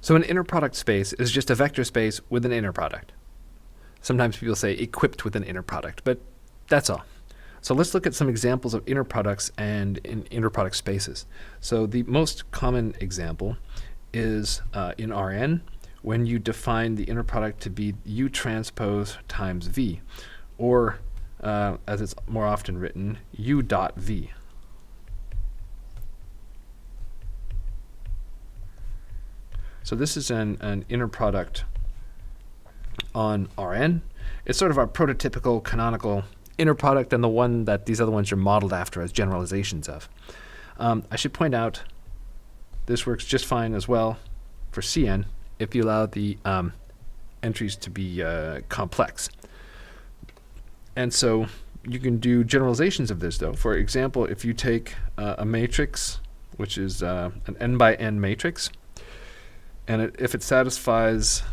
So an inner product space is just a vector space with an inner product. Sometimes people say equipped with an inner product, but that's all. So let's look at some examples of inner products and inner product spaces. So the most common example is in Rn, when you define the inner product to be U transpose times V, or as it's more often written, U dot V. So this is an inner product on Rn. It's sort of our prototypical canonical inner product and the one that these other ones are modeled after as generalizations of. I should point out this works just fine as well for Cn if you allow the entries to be complex. And so you can do generalizations of this though. For example, if you take a matrix, which is an n by n matrix, and if it satisfies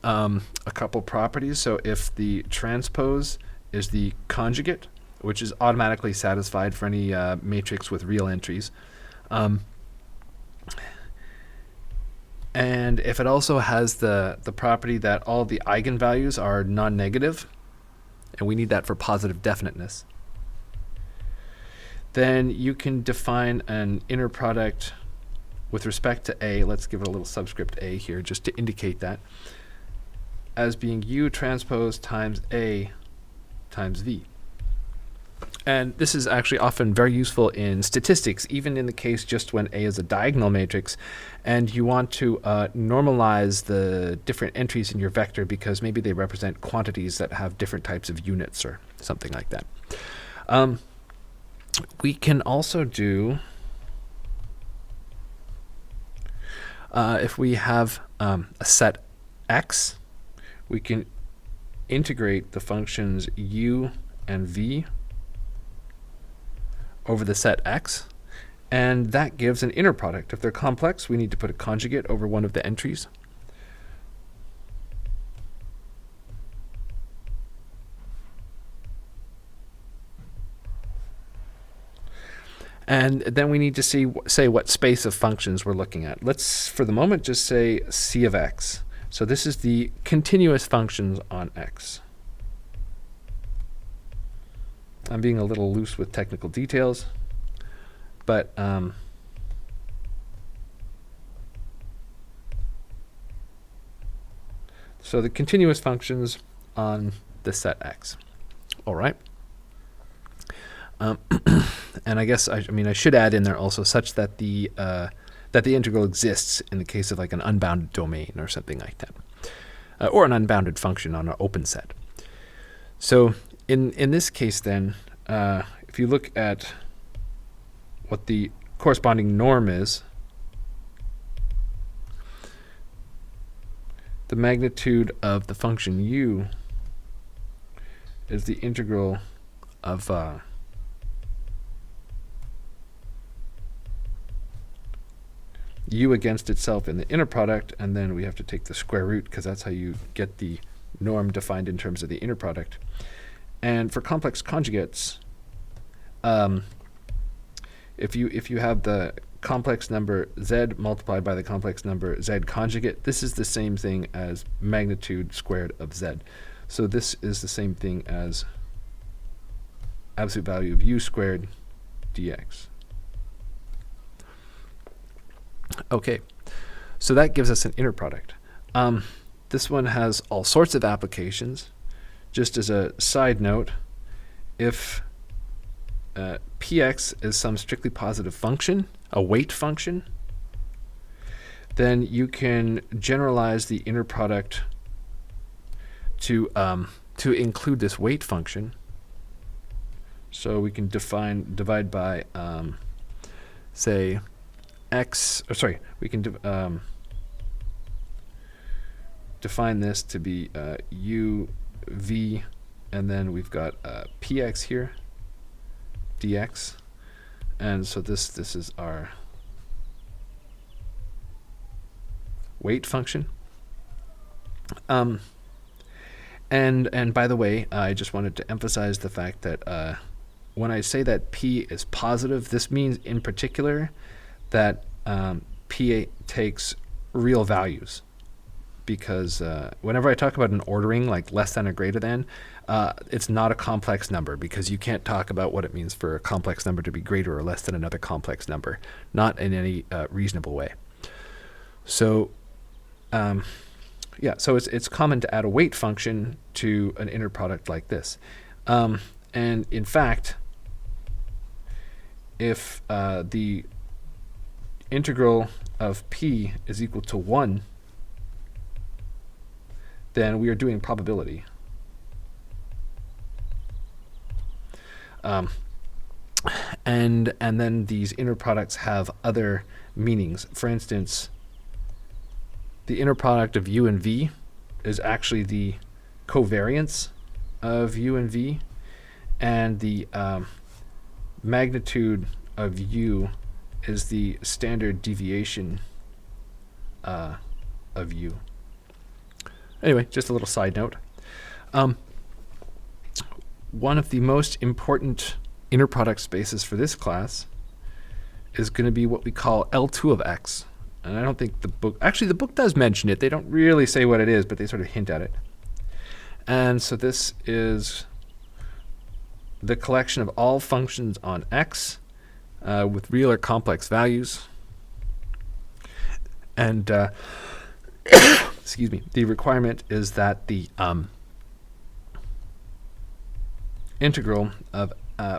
a couple properties, so if the transpose is the conjugate, which is automatically satisfied for any matrix with real entries, and if it also has the property that all the eigenvalues are non-negative, and we need that for positive definiteness, then you can define an inner product with respect to A. Let's give it a little subscript A here just to indicate that, as being U transpose times A times V. And this is actually often very useful in statistics, even in the case just when A is a diagonal matrix and you want to normalize the different entries in your vector because maybe they represent quantities that have different types of units or something like that. We can also do, if we have a set X, we can integrate the functions U and V over the set X, and that gives an inner product. If they're complex, we need to put a conjugate over one of the entries. And then we need to say what space of functions we're looking at. Let's, for the moment, just say C of X. So this is the continuous functions on X. I'm being a little loose with technical details, but so the continuous functions on the set X. All right. And I guess I should add in there also such that the integral exists in the case of like an unbounded domain or something like that, or an unbounded function on an open set. So in this case then, if you look at what the corresponding norm is, the magnitude of the function U is the integral of U against itself in the inner product, and then we have to take the square root because that's how you get the norm defined in terms of the inner product. And for complex conjugates, if you have the complex number Z multiplied by the complex number Z conjugate, this is the same thing as magnitude squared of Z. So this is the same thing as absolute value of U squared dx. Okay, so that gives us an inner product. This one has all sorts of applications. Just as a side note, if px is some strictly positive function, a weight function, then you can generalize the inner product to include this weight function. So we can divide by say x, or sorry, we can define this to be u v, and then we've got px here dx, and so this is our weight function. And by the way, I just wanted to emphasize the fact that when I say that p is positive, this means in particular that p takes real values, because whenever I talk about an ordering like less than or greater than, it's not a complex number, because you can't talk about what it means for a complex number to be greater or less than another complex number, not in any reasonable way. So so it's common to add a weight function to an inner product like this. And in fact, if the integral of p is equal to 1, then we are doing probability. And then these inner products have other meanings. For instance, the inner product of u and v is actually the covariance of u and v, and the magnitude of u is the standard deviation of u. Anyway, just a little side note. One of the most important inner product spaces for this class is going to be what we call L2 of x. And I don't think the book, actually the book does mention it. They don't really say what it is, but they sort of hint at it. And so this is the collection of all functions on x with real or complex values. And excuse me, the requirement is that the integral of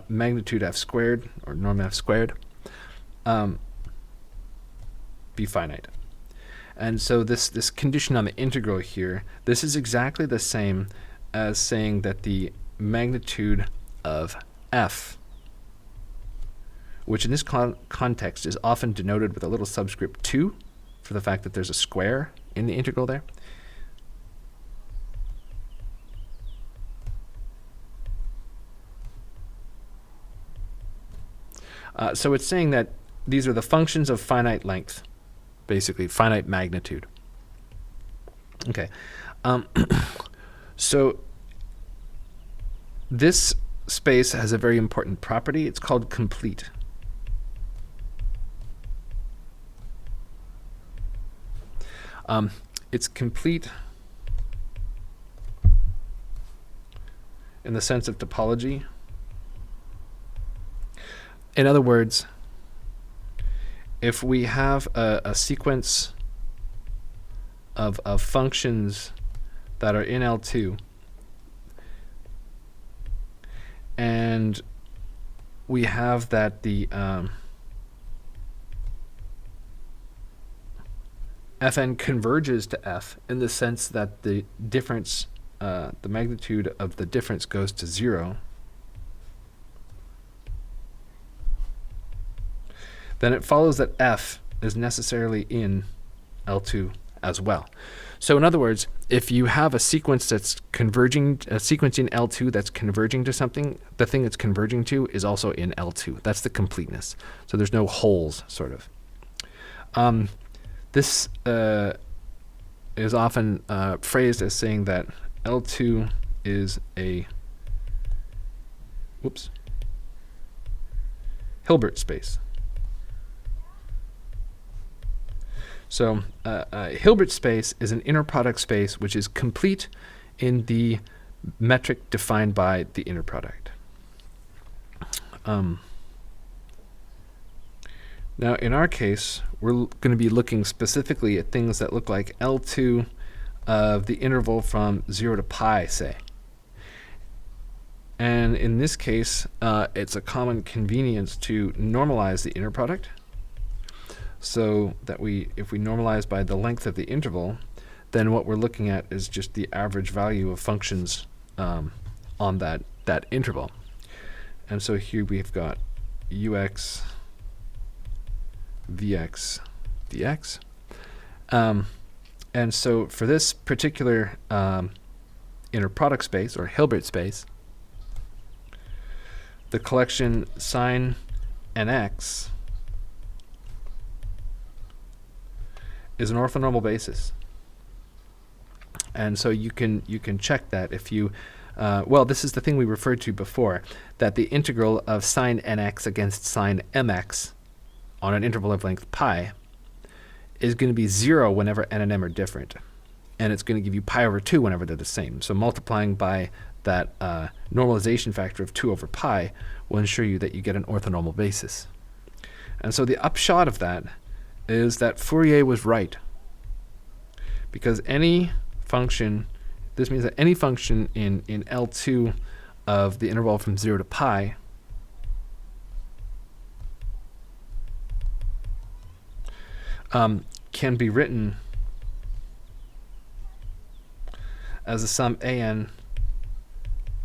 magnitude f squared, or norm f squared, be finite. And so this condition on the integral here, this is exactly the same as saying that the magnitude of f, which in this context is often denoted with a little subscript 2 for the fact that there's a square in the integral there. So it's saying that these are the functions of finite length, basically finite magnitude. Okay, so this space has a very important property. It's called complete. It's complete in the sense of topology. In other words, if we have a sequence of functions that are in L2, and we have that the Fn converges to f in the sense that the difference, the magnitude of the difference goes to 0, then it follows that f is necessarily in L2 as well. So in other words, if you have a sequence that's converging, a sequence in L2 that's converging to something, the thing it's converging to is also in L2. That's the completeness. So there's no holes, sort of. This is often phrased as saying that L2 is a Hilbert space. So Hilbert space is an inner product space which is complete in the metric defined by the inner product. Now in our case, we're going to be looking specifically at things that look like L2 of the interval from 0 to pi, say. And in this case, it's a common convenience to normalize the inner product, so that if we normalize by the length of the interval, then what we're looking at is just the average value of functions on that interval. And so here we've got ux, vx, dx. And so for this particular inner product space, or Hilbert space, the collection sine nx is an orthonormal basis. And so you can check that if you, well, this is the thing we referred to before, that the integral of sine nx against sine mx on an interval of length pi is going to be 0 whenever n and m are different. And it's going to give you pi over 2 whenever they're the same. So multiplying by that normalization factor of 2 over pi will ensure you that you get an orthonormal basis. And so the upshot of that is that Fourier was right. Because any function, this means that any function in L2 of the interval from 0 to pi can be written as the sum an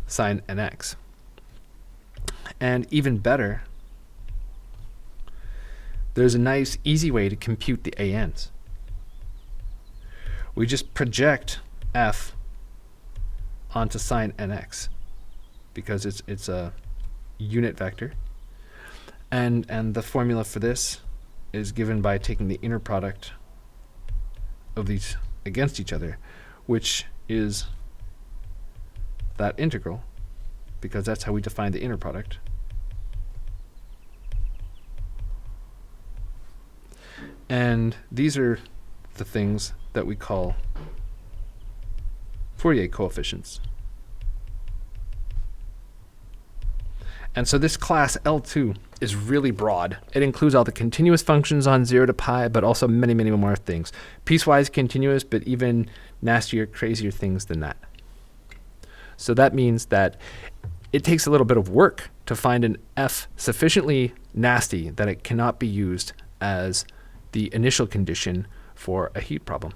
sine nx. And even better, there's a nice, easy way to compute the ans. We just project f onto sine nx because it's a unit vector. And the formula for this is given by taking the inner product of these against each other, which is that integral, because that's how we define the inner product. And these are the things that we call Fourier coefficients. And so this class L2 is really broad. It includes all the continuous functions on 0 to pi, but also many, many more things. Piecewise continuous, but even nastier, crazier things than that. So that means that it takes a little bit of work to find an f sufficiently nasty that it cannot be used as the initial condition for a heat problem.